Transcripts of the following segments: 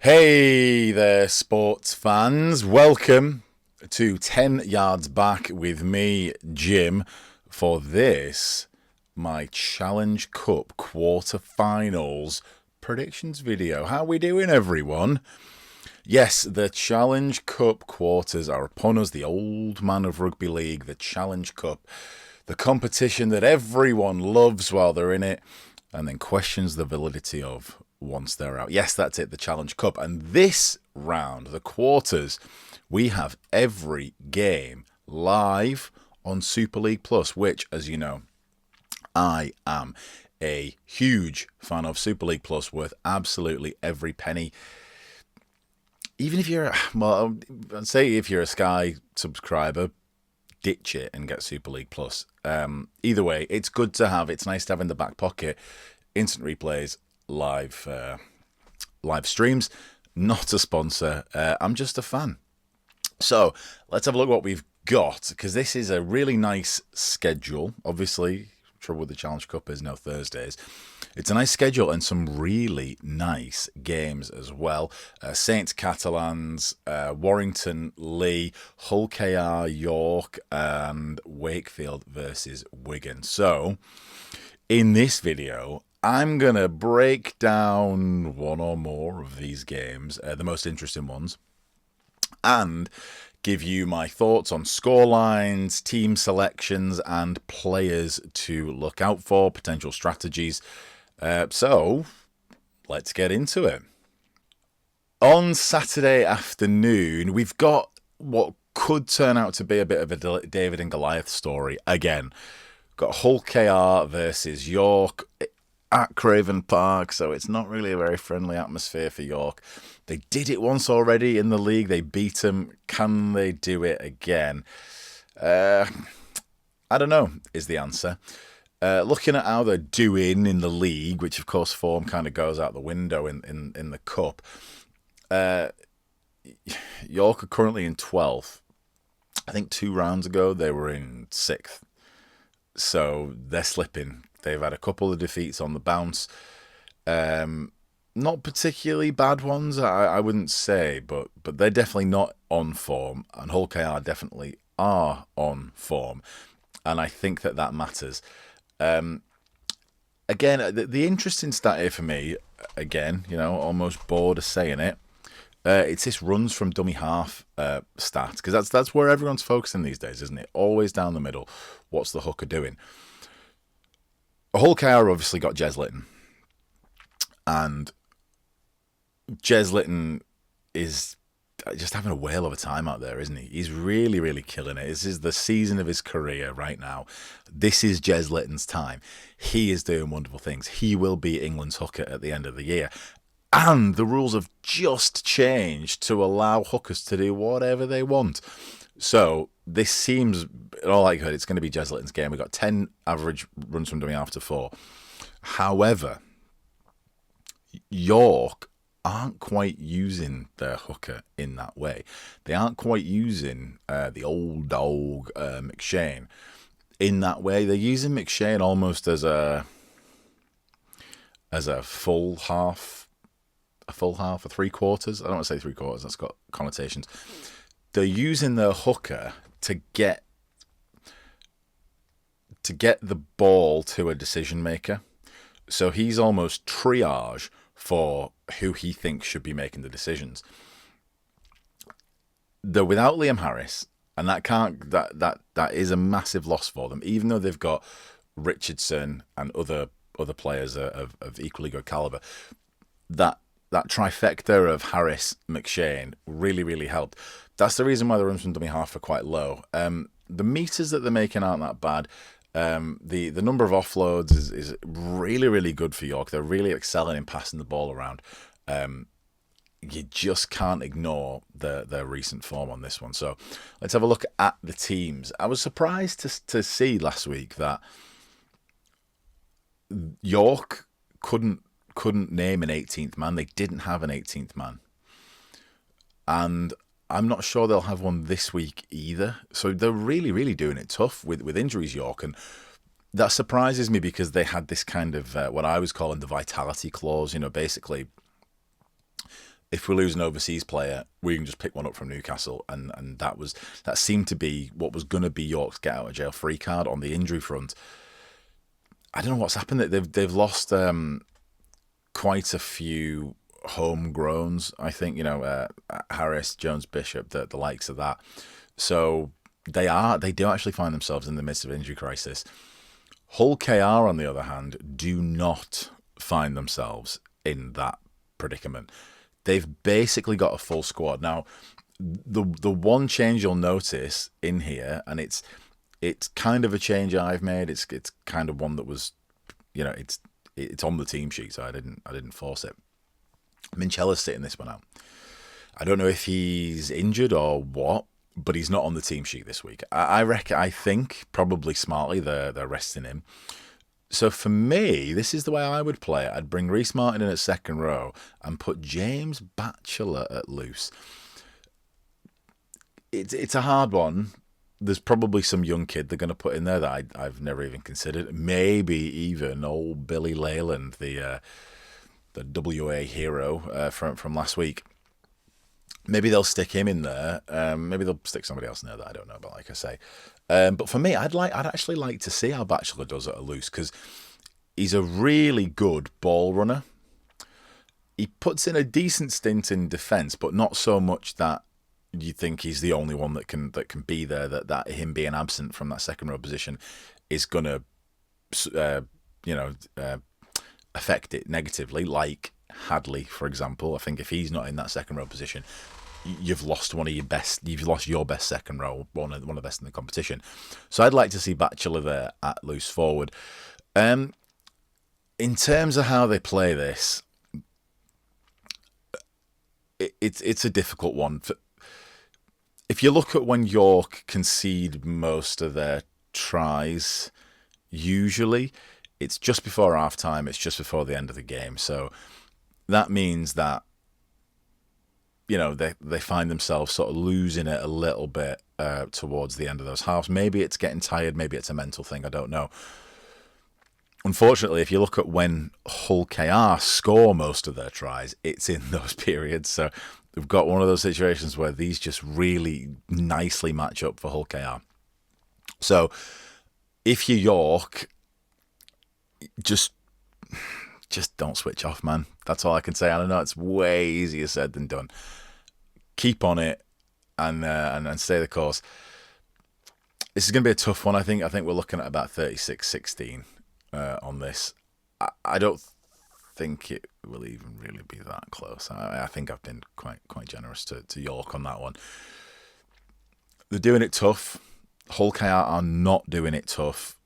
Hey there, sports fans. Welcome to 10 Yards Back with me, Jim, for this, my Challenge Cup quarter-finals predictions video. How we doing, everyone? Yes, the Challenge Cup quarters are upon us, the old man of rugby league, the Challenge Cup, the competition that everyone loves while they're in it and then questions the validity of once they're out. Yes, that's it, the Challenge Cup. And this round, the quarters, we have every game live on Super League Plus, which, as you know, I am a huge fan of. Super League Plus, worth absolutely every penny. Even if you're, well, I'd say if you're a Sky subscriber, ditch it and get Super League Plus. Either way, it's good to have. It's nice to have in the back pocket. Instant replays, live streams. Not a sponsor. I'm just a fan. So let's have a look at what we've got, because this is a really nice schedule. Obviously, trouble with the Challenge Cup is no Thursdays. It's a nice schedule and some really nice games as well. Saints Catalans, Warrington Lee, Hull KR York, and Wakefield versus Wigan. So in this video, I'm going to break down one or more of these games, the most interesting ones, and give you my thoughts on scorelines, team selections, and players to look out for, potential strategies. So let's get into it. On Saturday afternoon, we've got what could turn out to be a bit of a David and Goliath story again. We've got Hull KR versus York at Craven Park, so it's not really a very friendly atmosphere for York. They did it once already in the league. They beat them. Can they do it again? I don't know, is the answer. Looking at how they're doing in the league, which of course form kind of goes out the window in the cup, York are currently in 12th. I think 2 rounds ago they were in 6th. So they're slipping. They've had a couple of defeats on the bounce. Not particularly bad ones, I wouldn't say, but they're definitely not on form. And Hull KR definitely are on form. And I think that matters. Again, the interesting stat here for me, again, almost bored of saying it, it's this runs from dummy half stat, because that's where everyone's focusing these days, isn't it? Always down the middle. What's the hooker doing? Hull KR obviously got Jez Litton, and Jez Litton is just having a whale of a time out there, isn't he? He's really, really killing it. This is the season of his career right now. This is Jez Litton's time. He is doing wonderful things. He will be England's hooker at the end of the year. And the rules have just changed to allow hookers to do whatever they want. So this seems, in all likelihood, it's going to be Jez Litton's game. We've got 10 average runs from dummy half to 4. However, York aren't quite using their hooker in that way. They aren't quite using the old dog McShane in that way. They're using McShane almost as a full half, a 3/4. I don't want to say 3/4. That's got connotations. They're using their hooker to get the ball to a decision maker. So he's almost triage for who he thinks should be making the decisions. They're without Liam Harris, and that is a massive loss for them, even though they've got Richardson and other players of equally good caliber. That trifecta of Harris, McShane really, really helped. That's the reason why the runs from dummy half are quite low. The meters that they're making aren't that bad. The number of offloads is really, really good for York. They're really excelling in passing the ball around. You just can't ignore their recent form on this one. So let's have a look at the teams. I was surprised to see last week that York couldn't name an 18th man. They didn't have an 18th man. And I'm not sure they'll have one this week either. So they're really, really doing it tough with injuries, York. And that surprises me because they had this kind of what I was calling the vitality clause. Basically, if we lose an overseas player, we can just pick one up from Newcastle, and that seemed to be what was going to be York's get out of jail free card on the injury front. I don't know what's happened. They've lost quite a few homegrowns. I think Harris, Jones, Bishop, the likes of that. So they do actually find themselves in the midst of an injury crisis. Hull KR, on the other hand, do not find themselves in that predicament. They've basically got a full squad. Now, the one change you'll notice in here, and it's kind of a change I've made. It's kind of one that was, it's on the team sheet, so I didn't force it. Minchella's sitting this one out. I don't know if he's injured or what, but he's not on the team sheet this week. I think probably smartly they're resting him. So for me, this is the way I would play it. I'd bring Reece Martin in at second row and put James Batchelor at loose. It's a hard one. There's probably some young kid they're going to put in there that I've never even considered. Maybe even old Billy Leyland, the WA hero from last week. Maybe they'll stick him in there. Maybe they'll stick somebody else in there that I don't know about, like I say. But for me, I'd actually like to see how Batchelor does at a loose, because he's a really good ball runner. He puts in a decent stint in defence, but not so much that you think he's the only one that can be there. That him being absent from that second row position is gonna, affect it negatively. Like Hadley, for example. I think if he's not in that second row position, you've lost one of your best. You've lost your best second row, one of the best in the competition. So I'd like to see Batchelor there at loose forward. In terms of how they play this, it's a difficult one. If you look at when York concede most of their tries, usually it's just before half time. It's just before the end of the game. So that means that, they find themselves sort of losing it a little bit towards the end of those halves. Maybe it's getting tired. Maybe it's a mental thing. I don't know. Unfortunately, if you look at when Hull KR score most of their tries, it's in those periods. So we've got one of those situations where these just really nicely match up for Hull KR. So if you're York, just don't switch off, man. That's all I can say. I know it's way easier said than done. Keep on it and stay the course. This is going to be a tough one, I think. I think we're looking at about 36-16 on this. I don't think it will even really be that close. I think I've been quite generous to York on that one. They're doing it tough. Hull KR are not doing it tough.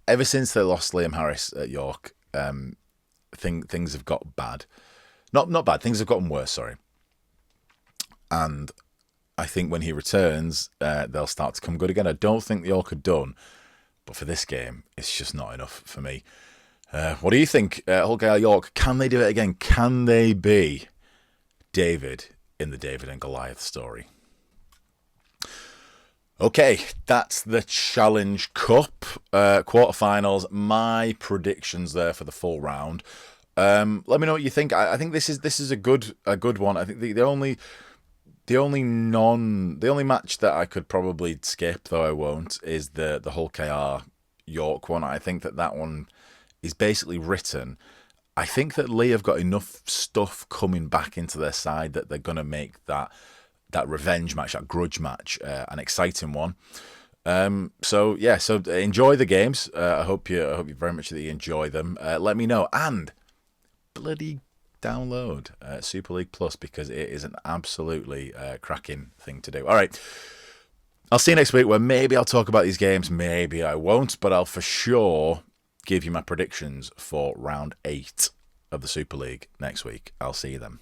Ever since they lost Liam Harris at York, things have got bad. Not bad. Things have gotten worse. Sorry. And I think when he returns, they'll start to come good again. I don't think York are done, but for this game, it's just not enough for me. What do you think, Hull KR York? Can they do it again? Can they be David in the David and Goliath story? Okay, that's the Challenge Cup quarterfinals. My predictions there for the full round. Let me know what you think. I think this is a good one. I think the only match that I could probably skip, though I won't, is the Hull KR York one. I think that one is basically written. I think that Lee have got enough stuff coming back into their side that they're going to make that revenge match, that grudge match, an exciting one. So enjoy the games. I hope you very much that you enjoy them. Let me know, and bloody download Super League Plus, because it is an absolutely cracking thing to do. All right, I'll see you next week, where maybe I'll talk about these games, maybe I won't, but I'll for sure give you my predictions for round 8 of the Super League next week. I'll see you then.